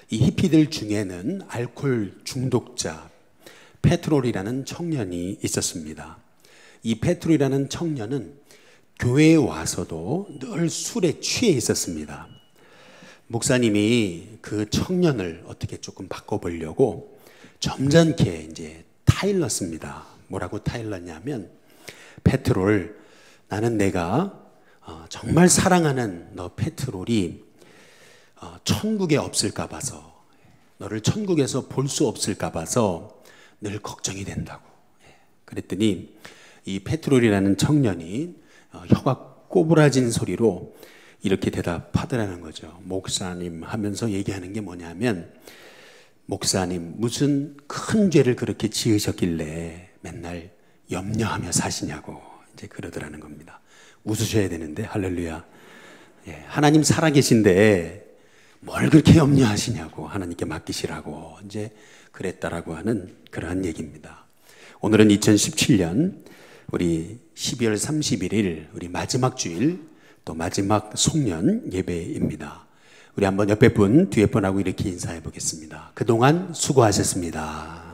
이 히피들 중에는 알코올 중독자 페트롤이라는 청년이 있었습니다. 이 페트롤이라는 청년은 교회에 와서도 늘 술에 취해 있었습니다. 목사님이 그 청년을 어떻게 조금 바꿔보려고 점잖게 이제 타일렀습니다. 뭐라고 타일렀냐면, 페트롤, 나는 내가 정말 사랑하는 너 페트롤이 천국에 없을까 봐서, 너를 천국에서 볼 수 없을까 봐서 늘 걱정이 된다고. 그랬더니 이 페트롤이라는 청년이 혀가 꼬부라진 소리로 이렇게 대답하더라는 거죠. 목사님 하면서 얘기하는 게 뭐냐면, 목사님 무슨 큰 죄를 그렇게 지으셨길래 맨날 염려하며 사시냐고 이제 그러더라는 겁니다. 웃으셔야 되는데, 할렐루야. 하나님 살아계신데 뭘 그렇게 염려하시냐고, 하나님께 맡기시라고 이제 그랬다라고 하는 그러한 얘기입니다. 오늘은 2017년 우리 12월 31일 우리 마지막 주일, 또 마지막 송년 예배입니다. 우리 한번 옆에 분, 뒤에 분하고 이렇게 인사해 보겠습니다. 그동안 수고하셨습니다.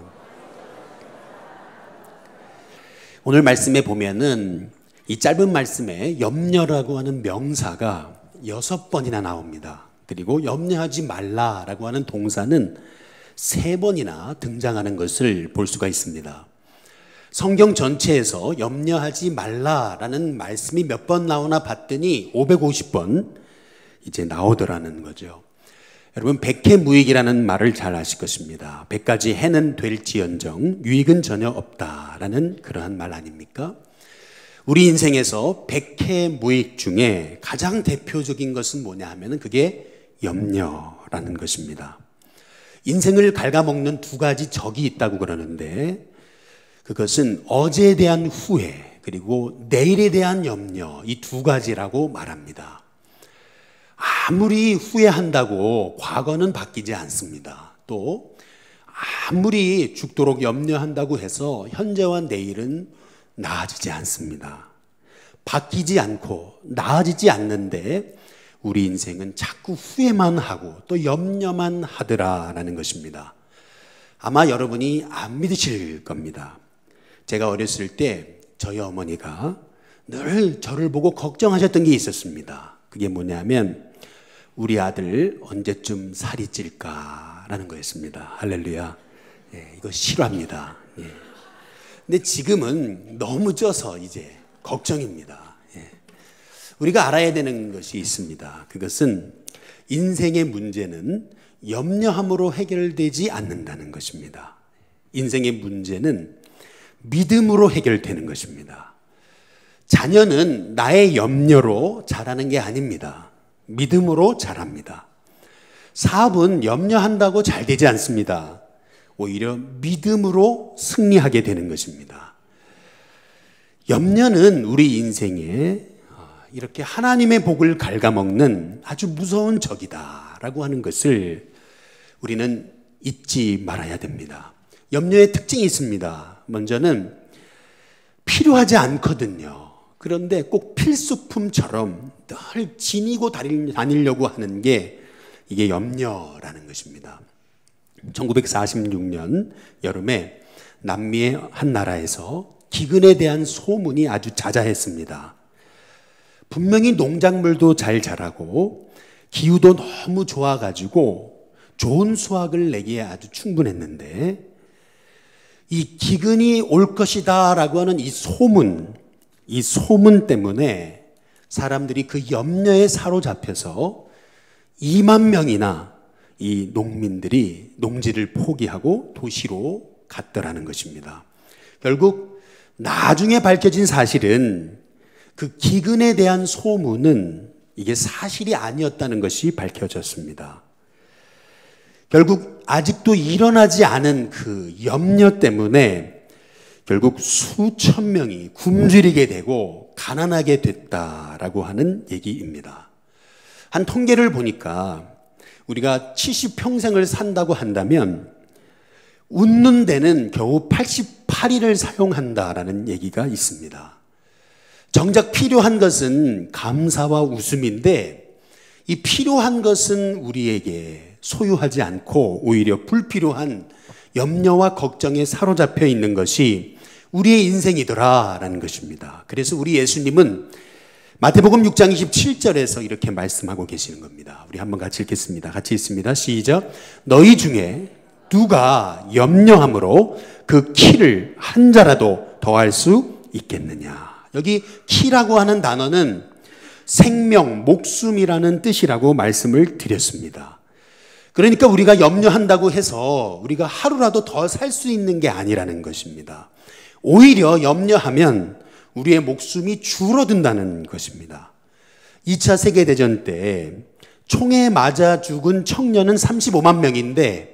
오늘 말씀에 보면은 이 짧은 말씀에 염려라고 하는 명사가 6번이나 나옵니다. 그리고 염려하지 말라라고 하는 동사는 3번이나 등장하는 것을 볼 수가 있습니다. 성경 전체에서 염려하지 말라라는 말씀이 몇 번 나오나 봤더니 550번 이제 나오더라는 거죠. 여러분, 백해무익이라는 말을 잘 아실 것입니다. 100가지 해는 될지언정 유익은 전혀 없다라는 그러한 말 아닙니까? 우리 인생에서 백해무익 중에 가장 대표적인 것은 뭐냐 하면 그게 염려라는 것입니다. 인생을 갉아먹는 2가지 적이 있다고 그러는데, 그것은 어제에 대한 후회 그리고 내일에 대한 염려, 이 2가지라고 말합니다. 아무리 후회한다고 과거는 바뀌지 않습니다. 또 아무리 죽도록 염려한다고 해서 현재와 내일은 나아지지 않습니다. 바뀌지 않고 나아지지 않는데 우리 인생은 자꾸 후회만 하고 또 염려만 하더라라는 것입니다. 아마 여러분이 안 믿으실 겁니다. 제가 어렸을 때 저희 어머니가 늘 저를 보고 걱정하셨던 게 있었습니다. 그게 뭐냐면 우리 아들 언제쯤 살이 찔까라는 거였습니다. 할렐루야. 이거 싫어합니다. 근데 지금은 너무 쪄서 이제 걱정입니다. 우리가 알아야 되는 것이 있습니다. 그것은 인생의 문제는 염려함으로 해결되지 않는다는 것입니다. 인생의 문제는 믿음으로 해결되는 것입니다. 자녀는 나의 염려로 자라는 게 아닙니다. 믿음으로 자랍니다. 사업은 염려한다고 잘 되지 않습니다. 오히려 믿음으로 승리하게 되는 것입니다. 염려는 우리 인생에 이렇게 하나님의 복을 갉아먹는 아주 무서운 적이다라고 하는 것을 우리는 잊지 말아야 됩니다. 염려의 특징이 있습니다. 먼저는 필요하지 않거든요. 그런데 꼭 필수품처럼 늘 지니고 다니려고 하는 게 이게 염려라는 것입니다. 1946년 여름에 남미의 한 나라에서 기근에 대한 소문이 아주 자자했습니다. 분명히 농작물도 잘 자라고 기후도 너무 좋아가지고 좋은 수확을 내기에 아주 충분했는데, 이 기근이 올 것이다 라고 하는 이 소문 때문에 사람들이 그 염려에 사로잡혀서 2만 명이나 이 농민들이 농지를 포기하고 도시로 갔더라는 것입니다. 결국 나중에 밝혀진 사실은 그 기근에 대한 소문은 이게 사실이 아니었다는 것이 밝혀졌습니다. 결국 아직도 일어나지 않은 그 염려 때문에 결국 수천 명이 굶주리게 되고 가난하게 됐다라고 하는 얘기입니다. 한 통계를 보니까 우리가 70평생을 산다고 한다면 웃는 데는 겨우 88일을 사용한다라는 얘기가 있습니다. 정작 필요한 것은 감사와 웃음인데, 이 필요한 것은 우리에게 소유하지 않고 오히려 불필요한 염려와 걱정에 사로잡혀 있는 것이 우리의 인생이더라라는 것입니다. 그래서 우리 예수님은 마태복음 6장 27절에서 이렇게 말씀하고 계시는 겁니다. 우리 한번 같이 읽겠습니다. 같이 읽습니다. 시작. 너희 중에 누가 염려함으로 그 키를 한 자라도 더할 수 있겠느냐. 여기 키라고 하는 단어는 생명, 목숨이라는 뜻이라고 말씀을 드렸습니다. 그러니까 우리가 염려한다고 해서 우리가 하루라도 더 살 수 있는 게 아니라는 것입니다. 오히려 염려하면 우리의 목숨이 줄어든다는 것입니다. 2차 세계대전 때 총에 맞아 죽은 청년은 35만 명인데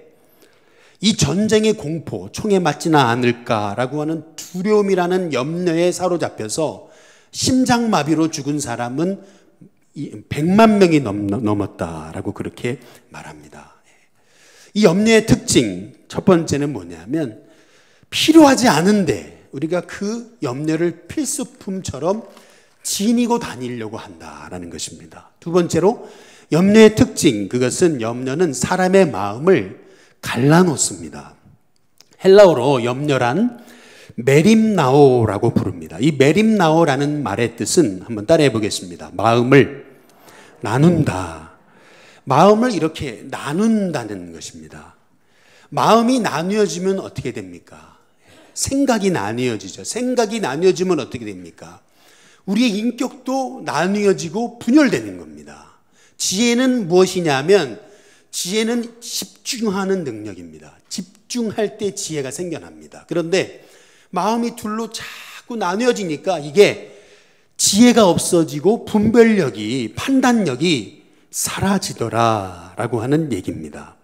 이 전쟁의 공포, 총에 맞지나 않을까라고 하는 두려움이라는 염려에 사로잡혀서 심장마비로 죽은 사람은 100만 명이 넘었다라고 그렇게 말합니다. 이 염려의 특징, 첫 번째는 뭐냐면 필요하지 않은데 우리가 그 염려를 필수품처럼 지니고 다니려고 한다라는 것입니다. 두 번째로 염려의 특징, 그것은 염려는 사람의 마음을 갈라놓습니다. 헬라어로 염려란 메림나오라고 부릅니다. 이 메림나오라는 말의 뜻은 한번 따라해 보겠습니다. 마음을 나눈다. 마음을 이렇게 나눈다는 것입니다. 마음이 나뉘어지면 어떻게 됩니까? 생각이 나뉘어지죠. 생각이 나뉘어지면 어떻게 됩니까? 우리의 인격도 나뉘어지고 분열되는 겁니다. 지혜는 무엇이냐면 지혜는 집중하는 능력입니다. 집중할 때 지혜가 생겨납니다. 그런데 마음이 둘로 자꾸 나뉘어지니까 이게 지혜가 없어지고 분별력이, 판단력이 사라지더라라고 하는 얘기입니다.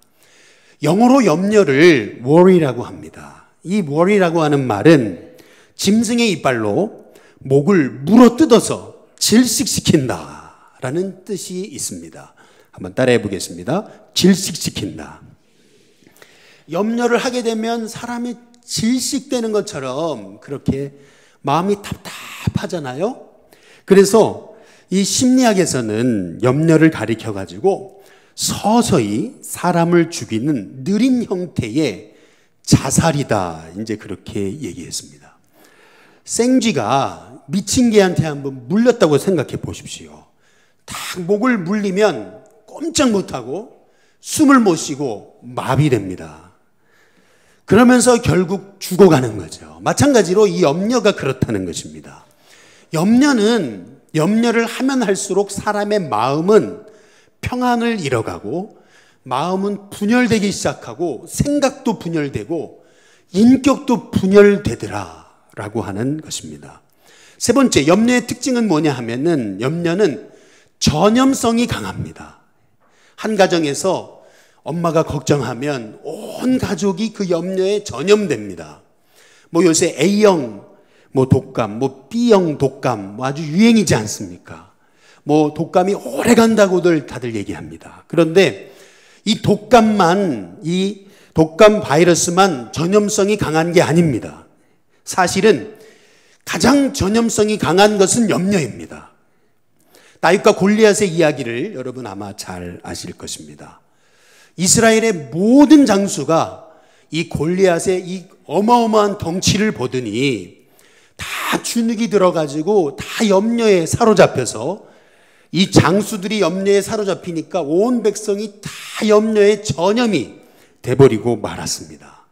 영어로 염려를 worry라고 합니다. 이 worry라고 하는 말은 짐승의 이빨로 목을 물어뜯어서 질식시킨다라는 뜻이 있습니다. 한번 따라해 보겠습니다. 질식시킨다. 염려를 하게 되면 사람이 질식되는 것처럼 그렇게 마음이 답답하잖아요. 그래서 이 심리학에서는 염려를 가리켜 가지고 서서히 사람을 죽이는 느린 형태의 자살이다, 이제 그렇게 얘기했습니다. 생쥐가 미친 개한테 한번 물렸다고 생각해 보십시오. 딱 목을 물리면 꼼짝 못하고 숨을 못 쉬고 마비됩니다. 그러면서 결국 죽어가는 거죠. 마찬가지로 이 염려가 그렇다는 것입니다. 염려를 하면 할수록 사람의 마음은 평안을 잃어가고 마음은 분열되기 시작하고 생각도 분열되고 인격도 분열되더라라고 하는 것입니다. 세 번째, 염려의 특징은 뭐냐 하면은 염려는 전염성이 강합니다. 한 가정에서 엄마가 걱정하면 온 가족이 그 염려에 전염됩니다. 요새 A형 독감, B형 독감 아주 유행이지 않습니까? 독감이 오래 간다고들 다들 얘기합니다. 그런데 이 독감 바이러스만 전염성이 강한 게 아닙니다. 사실은 가장 전염성이 강한 것은 염려입니다. 다윗과 골리앗의 이야기를 여러분 아마 잘 아실 것입니다. 이스라엘의 모든 장수가 이 골리앗의 이 어마어마한 덩치를 보더니 다 주눅이 들어가지고 다 염려에 사로잡혀서 이 장수들이 염려에 사로잡히니까 온 백성이 다 염려에 전염이 돼버리고 말았습니다.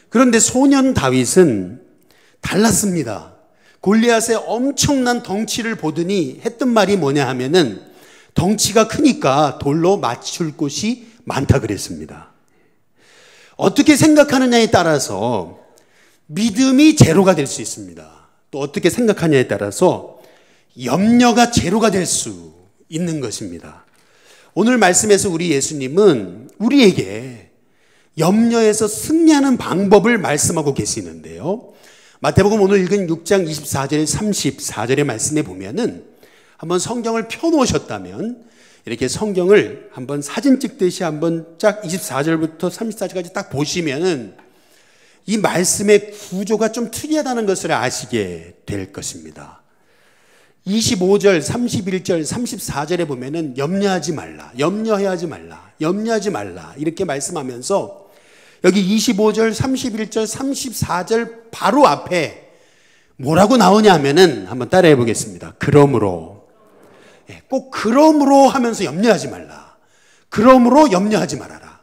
그런데 소년 다윗은 달랐습니다. 골리앗의 엄청난 덩치를 보더니 했던 말이 뭐냐 하면은 덩치가 크니까 돌로 맞출 곳이 많다 그랬습니다. 어떻게 생각하느냐에 따라서 믿음이 제로가 될 수 있습니다. 또 어떻게 생각하냐에 따라서 염려가 제로가 될 수 있는 것입니다. 오늘 말씀에서 우리 예수님은 우리에게 염려에서 승리하는 방법을 말씀하고 계시는데요. 마태복음 오늘 읽은 6장 24절 34절의 말씀에 보면은 한번 성경을 펴놓으셨다면 이렇게 성경을 한번 사진 찍듯이 한번 쫙 24절부터 34절까지 딱 보시면은 이 말씀의 구조가 좀 특이하다는 것을 아시게 될 것입니다. 25절, 31절, 34절에 보면은 염려하지 말라, 염려해하지 말라, 염려하지 말라 이렇게 말씀하면서 여기 25절, 31절, 34절 바로 앞에 뭐라고 나오냐 하면은 한번 따라해 보겠습니다. 그러므로. 꼭 그러므로 하면서 염려하지 말라. 그러므로 염려하지 말아라.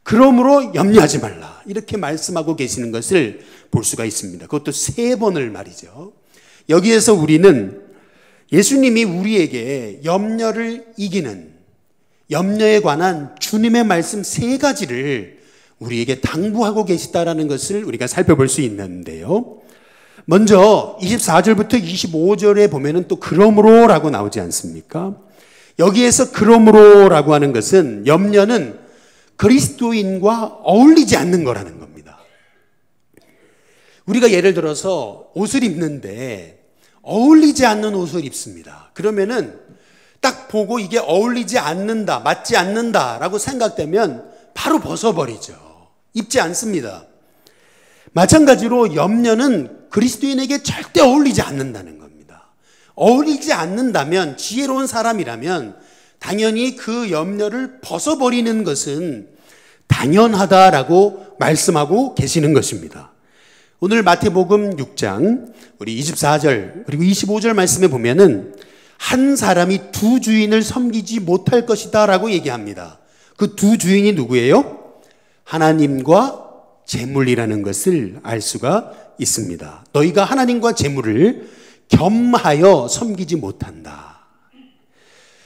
그러므로 염려하지 말라. 이렇게 말씀하고 계시는 것을 볼 수가 있습니다. 그것도 3번을 말이죠. 여기에서 우리는 예수님이 우리에게 염려를 이기는, 염려에 관한 주님의 말씀 3가지를 우리에게 당부하고 계시다라는 것을 우리가 살펴볼 수 있는데요. 먼저 24절부터 25절에 보면은 또 그러므로라고 나오지 않습니까? 여기에서 그러므로라고 하는 것은 염려는 그리스도인과 어울리지 않는 거라는 겁니다. 우리가 예를 들어서 옷을 입는데 어울리지 않는 옷을 입습니다. 그러면은 딱 보고 이게 어울리지 않는다, 맞지 않는다라고 생각되면 바로 벗어버리죠. 입지 않습니다. 마찬가지로 염려는 그리스도인에게 절대 어울리지 않는다는 겁니다. 어울리지 않는다면, 지혜로운 사람이라면 당연히 그 염려를 벗어버리는 것은 당연하다라고 말씀하고 계시는 것입니다. 오늘 마태복음 6장 우리 24절 그리고 25절 말씀에 보면은 한 사람이 두 주인을 섬기지 못할 것이다 라고 얘기합니다. 그 두 주인이 누구예요? 하나님과 재물이라는 것을 알 수가 있습니다. 너희가 하나님과 재물을 겸하여 섬기지 못한다.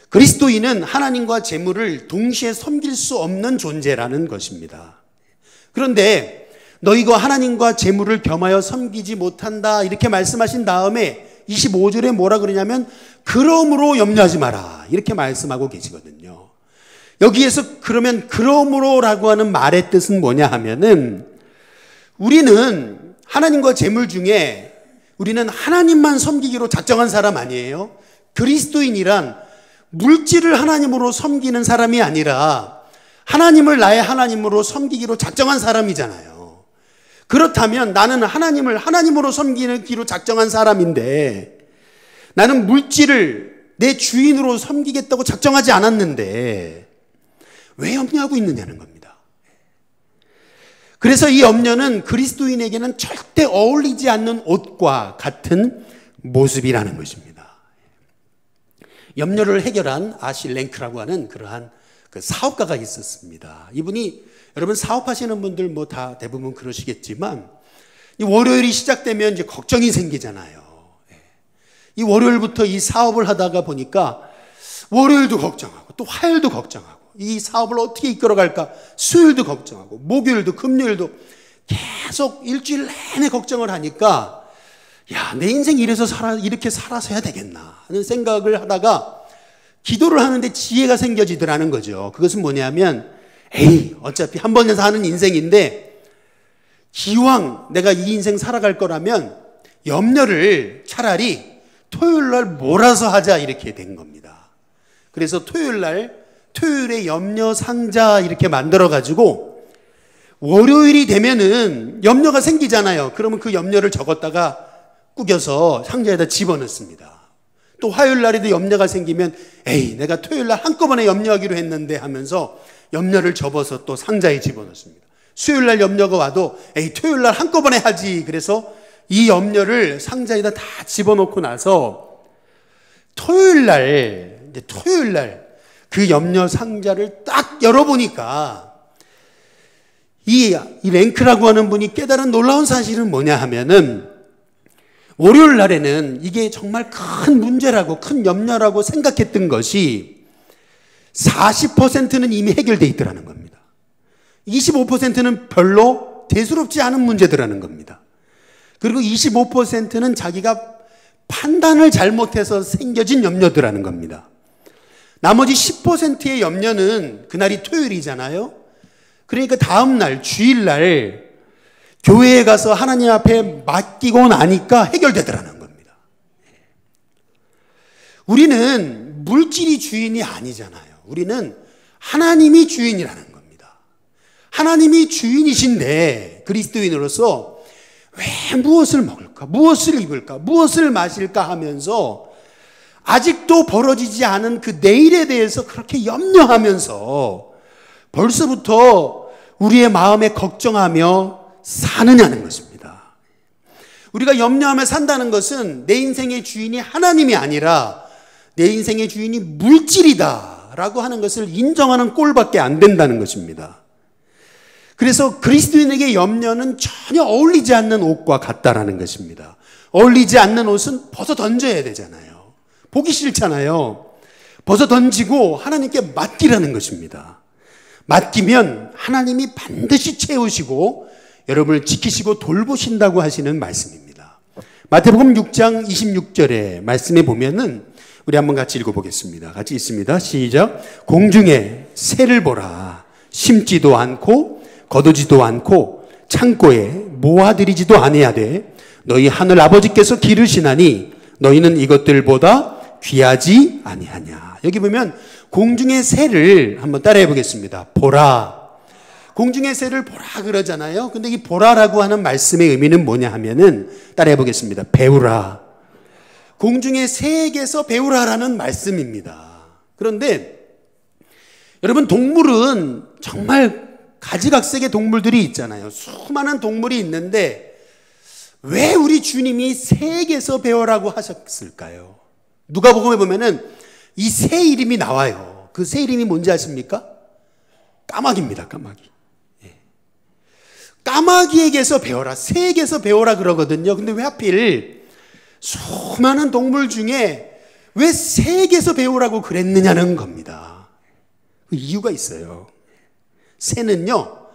그리스도인은 하나님과 재물을 동시에 섬길 수 없는 존재라는 것입니다. 그런데 너희가 하나님과 재물을 겸하여 섬기지 못한다 이렇게 말씀하신 다음에 25절에 뭐라 그러냐면 그러므로 염려하지 마라 이렇게 말씀하고 계시거든요. 여기에서 그러면 그러므로라고 하는 말의 뜻은 뭐냐 하면은 우리는 하나님과 재물 중에 우리는 하나님만 섬기기로 작정한 사람 아니에요? 그리스도인이란 물질을 하나님으로 섬기는 사람이 아니라 하나님을 나의 하나님으로 섬기기로 작정한 사람이잖아요. 그렇다면 나는 하나님을 하나님으로 섬기기로 작정한 사람인데 나는 물질을 내 주인으로 섬기겠다고 작정하지 않았는데 왜 염려하고 있느냐는 겁니다. 그래서 이 염려는 그리스도인에게는 절대 어울리지 않는 옷과 같은 모습이라는 것입니다. 염려를 해결한 아실 랭크라고 하는 그러한 그 사업가가 있었습니다. 이분이 여러분 사업하시는 분들 뭐 다 대부분 그러시겠지만 이 월요일이 시작되면 이제 걱정이 생기잖아요. 이 월요일부터 이 사업을 하다가 보니까 월요일도 걱정하고 또 화요일도 걱정하고 이 사업을 어떻게 이끌어갈까 수요일도 걱정하고 목요일도 금요일도 계속 일주일 내내 걱정을 하니까 야, 내 인생 이렇게 살아서 해야 되겠나 하는 생각을 하다가 기도를 하는데 지혜가 생겨지더라는 거죠. 그것은 뭐냐면 에이 어차피 한 번에 사는 인생인데 기왕 내가 이 인생 살아갈 거라면 염려를 차라리 토요일날 몰아서 하자 이렇게 된 겁니다. 그래서 토요일에 염려 상자 이렇게 만들어 가지고 월요일이 되면은 염려가 생기잖아요. 그러면 그 염려를 적었다가 꾸겨서 상자에다 집어넣습니다. 또 화요일 날에도 염려가 생기면 에이 내가 토요일 날 한꺼번에 염려하기로 했는데 하면서 염려를 접어서 또 상자에 집어넣습니다. 수요일 날 염려가 와도 에이 토요일 날 한꺼번에 하지. 그래서 이 염려를 상자에다 다 집어넣고 나서 토요일 날 그 염려 상자를 딱 열어보니까 이 랭크라고 하는 분이 깨달은 놀라운 사실은 뭐냐 하면은 월요일 날에는 이게 정말 큰 문제라고 큰 염려라고 생각했던 것이 40%는 이미 해결되어 있더라는 겁니다. 25%는 별로 대수롭지 않은 문제더라는 겁니다. 그리고 25%는 자기가 판단을 잘못해서 생겨진 염려더라는 겁니다. 나머지 10%의 염려는 그날이 토요일이잖아요. 그러니까 다음 날 주일날 교회에 가서 하나님 앞에 맡기고 나니까 해결되더라는 겁니다. 우리는 물질이 주인이 아니잖아요. 우리는 하나님이 주인이라는 겁니다. 하나님이 주인이신데 왜 무엇을 먹을까, 무엇을 입을까, 무엇을 마실까 하면서 아직도 벌어지지 않은 그 내일에 대해서 그렇게 염려하면서 벌써부터 우리의 마음에 걱정하며 사느냐는 것입니다. 우리가 염려하며 산다는 것은 내 인생의 주인이 하나님이 아니라 내 인생의 주인이 물질이다 라고 하는 것을 인정하는 꼴밖에 안 된다는 것입니다. 그래서 그리스도인에게 염려는 전혀 어울리지 않는 옷과 같다라는 것입니다. 어울리지 않는 옷은 벗어 던져야 되잖아요. 보기 싫잖아요. 벗어 던지고 하나님께 맡기라는 것입니다. 맡기면 하나님이 반드시 채우시고 여러분을 지키시고 돌보신다고 하시는 말씀입니다. 마태복음 6장 26절의 말씀에 보면은 우리 한번 같이 읽어보겠습니다. 같이 읽습니다. 시작. 공중에 새를 보라. 심지도 않고 거두지도 않고 창고에 모아들이지도 아니하되 너희 하늘 아버지께서 기르시나니 너희는 이것들보다 귀하지 아니하냐. 여기 보면 공중의 새를 한번 따라해 보겠습니다. 보라. 공중의 새를 보라 그러잖아요. 근데 이 보라라고 하는 말씀의 의미는 뭐냐 하면은 따라해 보겠습니다. 배우라. 공중의 새에게서 배우라라는 말씀입니다. 그런데 여러분, 동물은 정말 가지각색의 동물들이 있잖아요. 수많은 동물이 있는데 왜 우리 주님이 새에게서 배우라고 하셨을까요? 누가복음에 보면은 이 새 이름이 나와요. 그 새 이름이 뭔지 아십니까? 까마귀입니다. 까마귀. 까마귀에게서 배워라, 새에게서 배워라 그러거든요. 근데 왜 하필 수많은 동물 중에 왜 새에게서 배우라고 그랬느냐는 겁니다. 그 이유가 있어요. 새는요,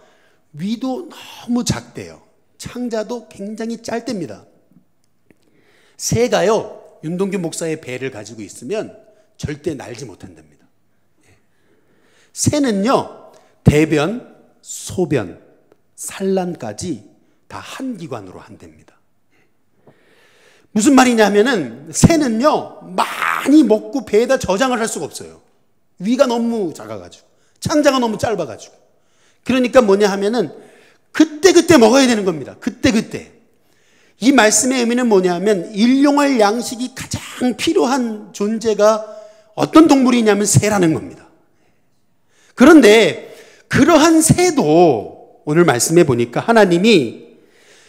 위도 너무 작대요. 창자도 굉장히 짧답니다. 새가요, 윤동규 목사의 배를 가지고 있으면 절대 날지 못한답니다. 새는요, 대변, 소변, 산란까지 다 한 기관으로 한답니다. 무슨 말이냐면은 새는요, 많이 먹고 배에다 저장을 할 수가 없어요. 위가 너무 작아가지고, 창자가 너무 짧아가지고. 그러니까 뭐냐 하면은 그때그때 먹어야 되는 겁니다. 그때그때. 이 말씀의 의미는 뭐냐 하면 일용할 양식이 가장 필요한 존재가 어떤 동물이냐면 새라는 겁니다. 그런데 그러한 새도 오늘 말씀해 보니까 하나님이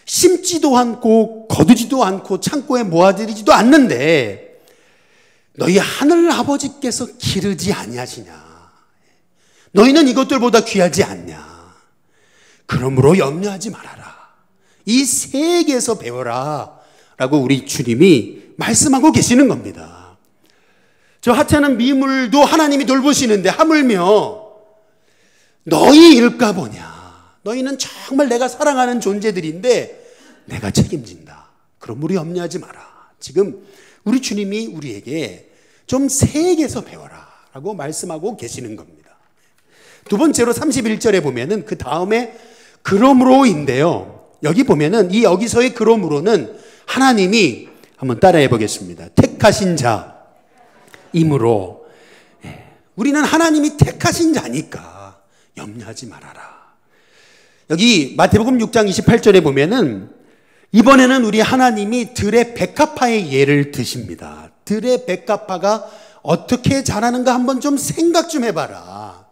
심지도 않고 거두지도 않고 창고에 모아들이지도 않는데 너희 하늘 아버지께서 기르지 아니하시냐. 너희는 이것들보다 귀하지 않냐. 그러므로 염려하지 말아라. 이 새에게서 배워라 라고 우리 주님이 말씀하고 계시는 겁니다. 저 하찮은 미물도 하나님이 돌보시는데 하물며 너희 일까 보냐. 너희는 정말 내가 사랑하는 존재들인데 내가 책임진다. 그러므로 염려하지 마라. 지금 우리 주님이 우리에게 좀 새에게서 배워라 라고 말씀하고 계시는 겁니다. 두 번째로 31절에 보면은 그 다음에 그러므로인데요. 여기 보면은 이 여기서의 그러므로는 하나님이 한번 따라해 보겠습니다. 택하신 자이므로 우리는 하나님이 택하신 자니까 염려하지 말아라. 여기 마태복음 6장 28절에 보면은 이번에는 우리 하나님이 들의 백합화의 예를 드십니다. 들의 백합화가 어떻게 자라는가 한번 좀 생각 좀 해봐라.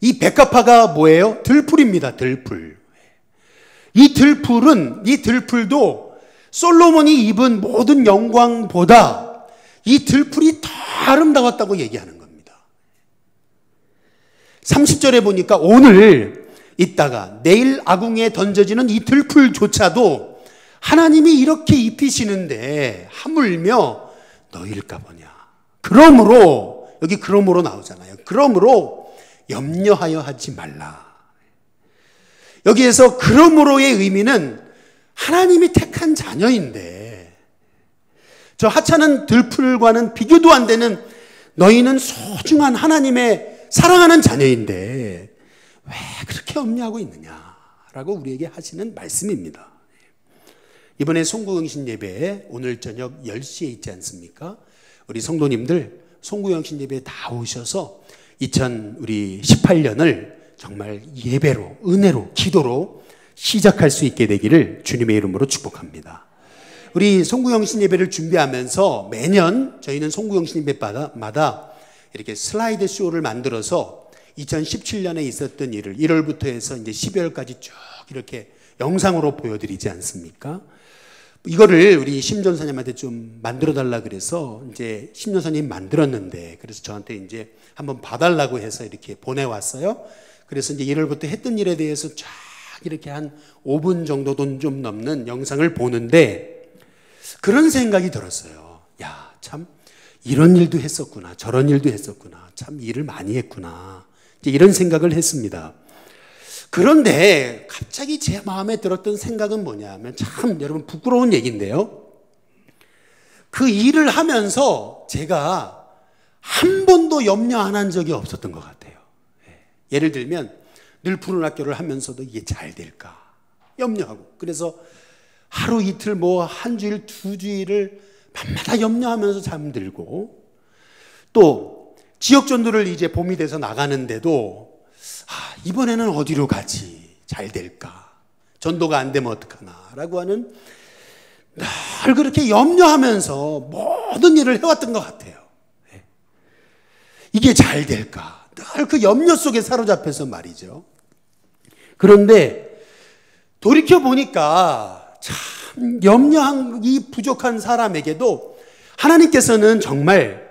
이 백합화가 뭐예요? 들풀입니다. 들풀. 이 들풀도 솔로몬이 입은 모든 영광보다 이 들풀이 더 아름다웠다고 얘기하는 겁니다. 30절에 보니까 오늘 있다가 내일 아궁이에 던져지는 이 들풀조차도 하나님이 이렇게 입히시는데 하물며 너일까 보냐. 그러므로 여기 그러므로 나오잖아요. 그러므로 염려하여 하지 말라. 여기에서 그러므로의 의미는 하나님이 택한 자녀인데 저 하찮은 들풀과는 비교도 안 되는 너희는 소중한 하나님의 사랑하는 자녀인데 왜 그렇게 염려하고 있느냐라고 우리에게 하시는 말씀입니다. 이번에 송구영신 예배에 오늘 저녁 10시에 있지 않습니까? 우리 성도님들 송구영신 예배에 다 오셔서 2018년을 정말 예배로, 은혜로, 기도로 시작할 수 있게 되기를 주님의 이름으로 축복합니다. 우리 송구영신 예배를 준비하면서 매년 저희는 송구영신 예배마다 이렇게 슬라이드 쇼를 만들어서 2017년에 있었던 일을 1월부터 해서 이제 12월까지 쭉 이렇게 영상으로 보여드리지 않습니까? 이거를 우리 심전사님한테 좀 만들어 달라 그래서 이제 심전사님 만들었는데, 그래서 저한테 이제 한번 봐달라고 해서 이렇게 보내왔어요. 그래서 이제 1월부터 했던 일에 대해서 쫙 이렇게 한 5분 정도도 좀 넘는 영상을 보는데 그런 생각이 들었어요. 야, 참 이런 일도 했었구나, 저런 일도 했었구나, 참 일을 많이 했구나, 이제 이런 생각을 했습니다. 그런데 갑자기 제 마음에 들었던 생각은 뭐냐면, 참 여러분 부끄러운 얘기인데요, 그 일을 하면서 제가 한 번도 염려 안 한 적이 없었던 것 같아요. 예를 들면 늘 푸른 학교를 하면서도 이게 잘 될까 염려하고, 그래서 하루 이틀 뭐 한 주일 두 주일을 밤마다 염려하면서 잠들고, 또 지역 전도를 이제 봄이 돼서 나가는데도 이번에는 어디로 가지, 잘 될까, 전도가 안 되면 어떡하나 라고 하는, 늘 그렇게 염려하면서 모든 일을 해왔던 것 같아요. 이게 잘 될까, 늘 그 염려 속에 사로잡혀서 말이죠. 그런데 돌이켜보니까 참 염려함이 부족한 사람에게도 하나님께서는 정말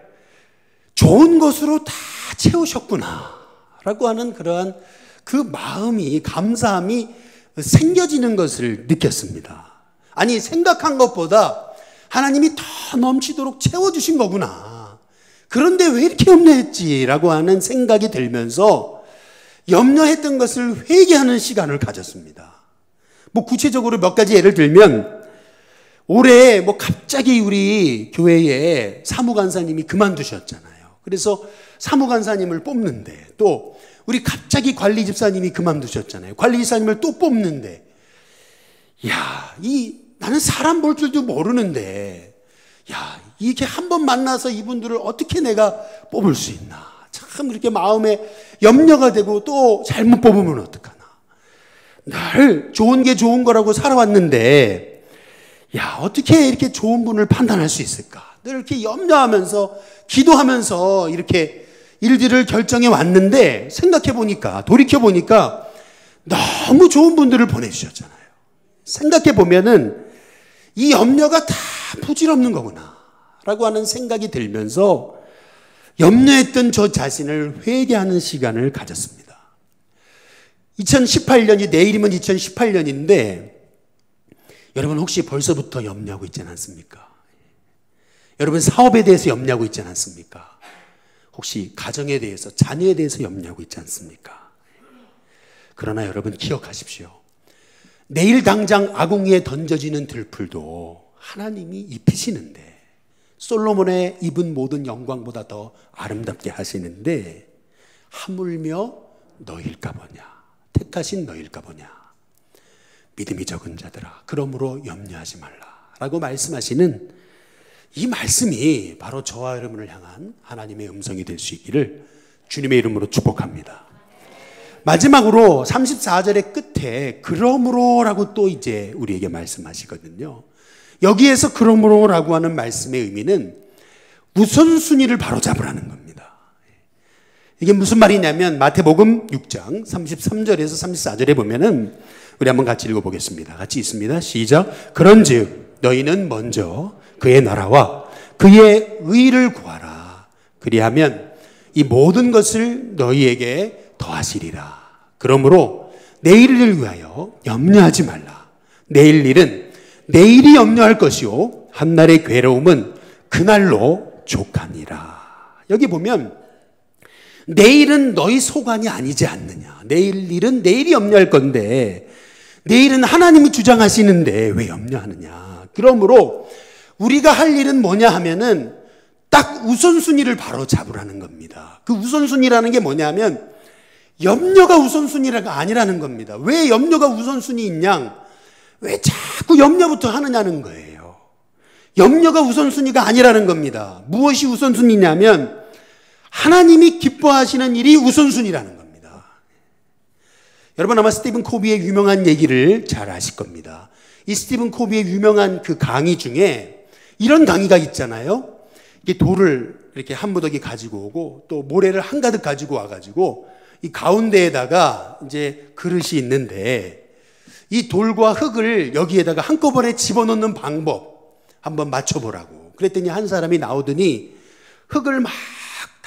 좋은 것으로 다 채우셨구나 라고 하는 그러한 그 마음이, 감사함이 생겨지는 것을 느꼈습니다. 아니, 생각한 것보다 하나님이 더 넘치도록 채워주신 거구나. 그런데 왜 이렇게 염려했지라고 하는 생각이 들면서 염려했던 것을 회개하는 시간을 가졌습니다. 뭐 구체적으로 몇 가지 예를 들면, 올해 뭐 갑자기 우리 교회에 사무간사님이 그만두셨잖아요. 그래서 사무간사님을 뽑는데, 또 우리 갑자기 관리집사님이 그만두셨잖아요. 관리집사님을 또 뽑는데, 나는 사람 볼 줄도 모르는데, 이게 한 번 만나서 이분들을 어떻게 내가 뽑을 수 있나. 참 그렇게 마음에 염려가 되고, 또 잘못 뽑으면 어떡하나. 늘 좋은 게 좋은 거라고 살아왔는데, 어떻게 이렇게 좋은 분을 판단할 수 있을까. 늘 이렇게 염려하면서, 기도하면서 이렇게 일들을 결정해 왔는데, 생각해 보니까, 돌이켜 보니까 너무 좋은 분들을 보내주셨잖아요. 생각해 보면은 이 염려가 다 부질없는 거구나 라고 하는 생각이 들면서 염려했던 저 자신을 회개하는 시간을 가졌습니다. 2018년이 내일이면 2018년인데 여러분 혹시 벌써부터 염려하고 있지 않습니까? 여러분 사업에 대해서 염려하고 있지 않습니까? 혹시 가정에 대해서, 자녀에 대해서 염려하고 있지 않습니까? 그러나 여러분 기억하십시오. 내일 당장 아궁이에 던져지는 들풀도 하나님이 입히시는데, 솔로몬의 입은 모든 영광보다 더 아름답게 하시는데 하물며 너일까 보냐, 택하신 너일까 보냐, 믿음이 적은 자들아 그러므로 염려하지 말라 라고 말씀하시는 이 말씀이 바로 저와 여러분을 향한 하나님의 음성이 될 수 있기를 주님의 이름으로 축복합니다. 마지막으로 34절의 끝에 그러므로 라고 또 이제 우리에게 말씀하시거든요. 여기에서 그러므로 라고 하는 말씀의 의미는 우선순위를 바로잡으라는 겁니다. 이게 무슨 말이냐면 마태복음 6장 33절에서 34절에 보면은 우리 한번 같이 읽어보겠습니다. 같이 있습니다. 시작. 그런즉 너희는 먼저 그의 나라와 그의 의를 구하라. 그리하면 이 모든 것을 너희에게 더하시리라. 그러므로 내일을 위하여 염려하지 말라. 내일 일은 내일이 염려할 것이요 한날의 괴로움은 그날로 족하니라. 여기 보면 내일은 너희 소관이 아니지 않느냐. 내일 일은 내일이 염려할 건데 내일은 하나님이 주장하시는데 왜 염려하느냐. 그러므로 우리가 할 일은 뭐냐 하면은 딱 우선순위를 바로 잡으라는 겁니다. 그 우선순위라는 게 뭐냐면 염려가 우선순위가 아니라는 겁니다. 왜 염려가 우선순위인 양? 왜 자꾸 염려부터 하느냐는 거예요. 염려가 우선순위가 아니라는 겁니다. 무엇이 우선순위냐면 하나님이 기뻐하시는 일이 우선순위라는 겁니다. 여러분 아마 스티븐 코비의 유명한 얘기를 잘 아실 겁니다. 이 스티븐 코비의 유명한 그 강의 중에 이런 강의가 있잖아요. 이게 돌을 이렇게 한 무더기 가지고 오고 또 모래를 한가득 가지고 와가지고 이 가운데에다가 이제 그릇이 있는데 이 돌과 흙을 여기에다가 한꺼번에 집어넣는 방법 한번 맞춰보라고. 그랬더니 한 사람이 나오더니 흙을 막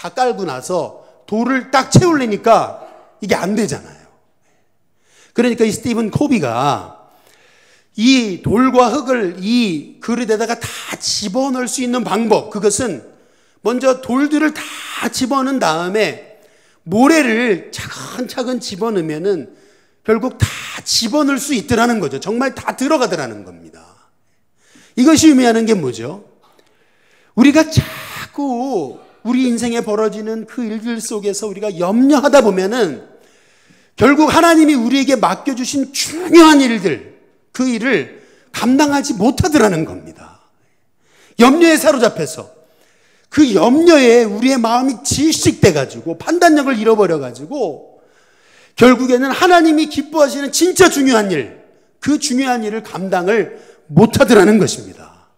다 깔고 나서 돌을 딱 채우려니까 이게 안 되잖아요. 그러니까 이 스티븐 코비가 이 돌과 흙을 이 그릇에다가 다 집어넣을 수 있는 방법, 그것은 먼저 돌들을 다 집어넣은 다음에 모래를 차근차근 집어넣으면은 결국 다 집어넣을 수 있더라는 거죠. 정말 다 들어가더라는 겁니다. 이것이 의미하는 게 뭐죠? 우리가 자꾸 우리 인생에 벌어지는 그 일들 속에서 우리가 염려하다 보면은 결국 하나님이 우리에게 맡겨주신 중요한 일들, 그 일을 감당하지 못하더라는 겁니다. 염려에 사로잡혀서 그 염려에 우리의 마음이 질식돼가지고 판단력을 잃어버려가지고 결국에는 하나님이 기뻐하시는 진짜 중요한 일, 그 중요한 일을 감당을 못하더라는 것입니다.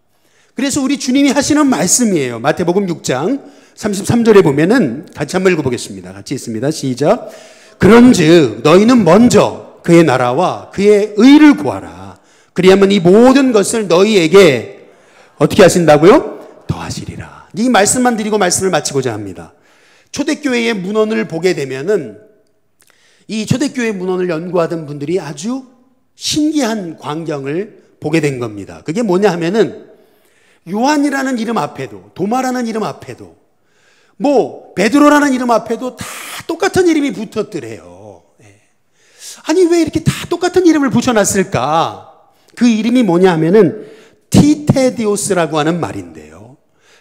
그래서 우리 주님이 하시는 말씀이에요. 마태복음 6장 33절에 보면은 같이 한번 읽어보겠습니다. 같이 있습니다. 시작. 그런즉 너희는 먼저 그의 나라와 그의 의를 구하라. 그리하면 이 모든 것을 너희에게 어떻게 하신다고요? 더하시리라. 이 말씀만 드리고 말씀을 마치고자 합니다. 초대교회의 문헌을 보게 되면은 이 초대교회 문헌을 연구하던 분들이 아주 신기한 광경을 보게 된 겁니다. 그게 뭐냐 하면은 요한이라는 이름 앞에도, 도마라는 이름 앞에도, 뭐 베드로라는 이름 앞에도 다 똑같은 이름이 붙었더래요. 아니 왜 이렇게 다 똑같은 이름을 붙여놨을까? 그 이름이 뭐냐 하면은 티테디오스라고 하는 말인데요.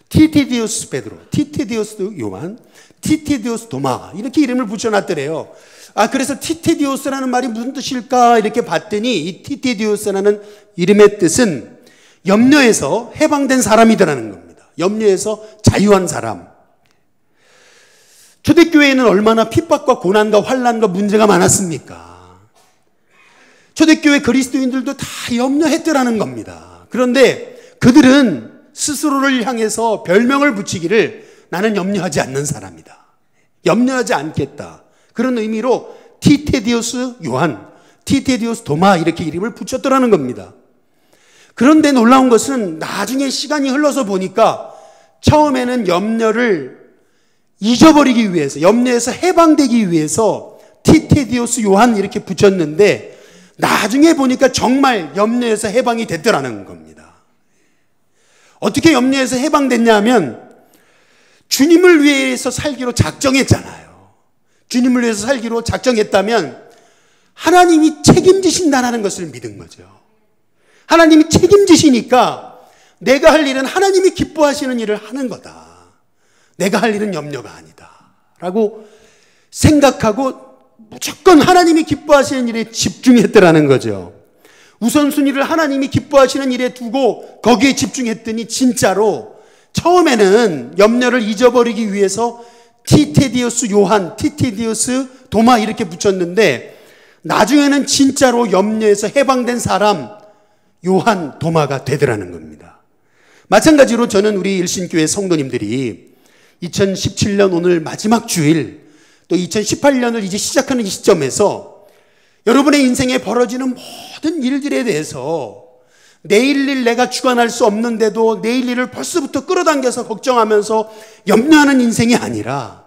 티테디오스 베드로, 티테디오스 요한, 티테디오스 도마, 이렇게 이름을 붙여놨더래요. 그래서 티테디오스라는 말이 무슨 뜻일까 이렇게 봤더니 이 티테디오스라는 이름의 뜻은 염려에서 해방된 사람이더라는 겁니다. 염려에서 자유한 사람. 초대교회에는 얼마나 핍박과 고난과 환난과 문제가 많았습니까? 초대교회 그리스도인들도 다 염려했더라는 겁니다. 그런데 그들은 스스로를 향해서 별명을 붙이기를 나는 염려하지 않는 사람이다. 염려하지 않겠다. 그런 의미로 티테디오스 요한, 티테디오스 도마 이렇게 이름을 붙였더라는 겁니다. 그런데 놀라운 것은 나중에 시간이 흘러서 보니까 처음에는 염려를 잊어버리기 위해서, 염려에서 해방되기 위해서 티테디오스 요한 이렇게 붙였는데 나중에 보니까 정말 염려에서 해방이 됐더라는 겁니다. 어떻게 염려에서 해방됐냐 하면 주님을 위해서 살기로 작정했잖아요. 주님을 위해서 살기로 작정했다면 하나님이 책임지신다는 것을 믿은 거죠. 하나님이 책임지시니까 내가 할 일은 하나님이 기뻐하시는 일을 하는 거다. 내가 할 일은 염려가 아니다 라고 생각하고 무조건 하나님이 기뻐하시는 일에 집중했더라는 거죠. 우선순위를 하나님이 기뻐하시는 일에 두고 거기에 집중했더니 진짜로 처음에는 염려를 잊어버리기 위해서 티테디오스 요한, 티테디오스 도마 이렇게 붙였는데 나중에는 진짜로 염려에서 해방된 사람 요한, 도마가 되더라는 겁니다. 마찬가지로 저는 우리 일신교회 성도님들이 2017년 오늘 마지막 주일 또 2018년을 이제 시작하는 이 시점에서 여러분의 인생에 벌어지는 모든 일들에 대해서 내일 일 내가 주관할 수 없는데도 내일 일을 벌써부터 끌어당겨서 걱정하면서 염려하는 인생이 아니라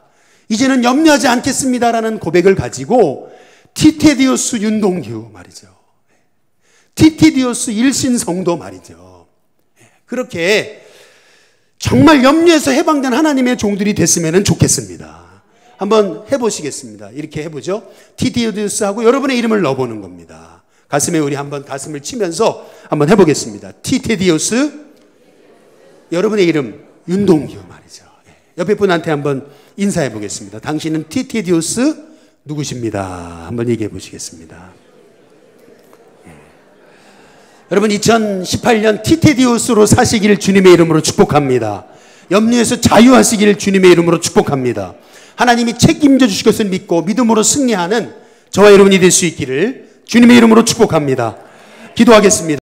이제는 염려하지 않겠습니다라는 고백을 가지고 티테디오스 윤동규 말이죠. 티테디오스 일신성도 말이죠. 그렇게 정말 염려에서 해방된 하나님의 종들이 됐으면 좋겠습니다. 한번 해보시겠습니다. 이렇게 해보죠. 티테디오스하고 여러분의 이름을 넣어보는 겁니다. 가슴에 우리 한번 가슴을 치면서 한번 해보겠습니다. 티테디오스, 여러분의 이름 윤동규 말이죠. 옆에 분한테 한번 인사해 보겠습니다. 당신은 티테디오스 누구십니다. 한번 얘기해 보시겠습니다. 여러분 2018년 티테디오스로 사시기를 주님의 이름으로 축복합니다. 염려에서 자유하시기를 주님의 이름으로 축복합니다. 하나님이 책임져 주실 것을 믿고 믿음으로 승리하는 저와 여러분이 될 수 있기를 주님의 이름으로 축복합니다. 기도하겠습니다.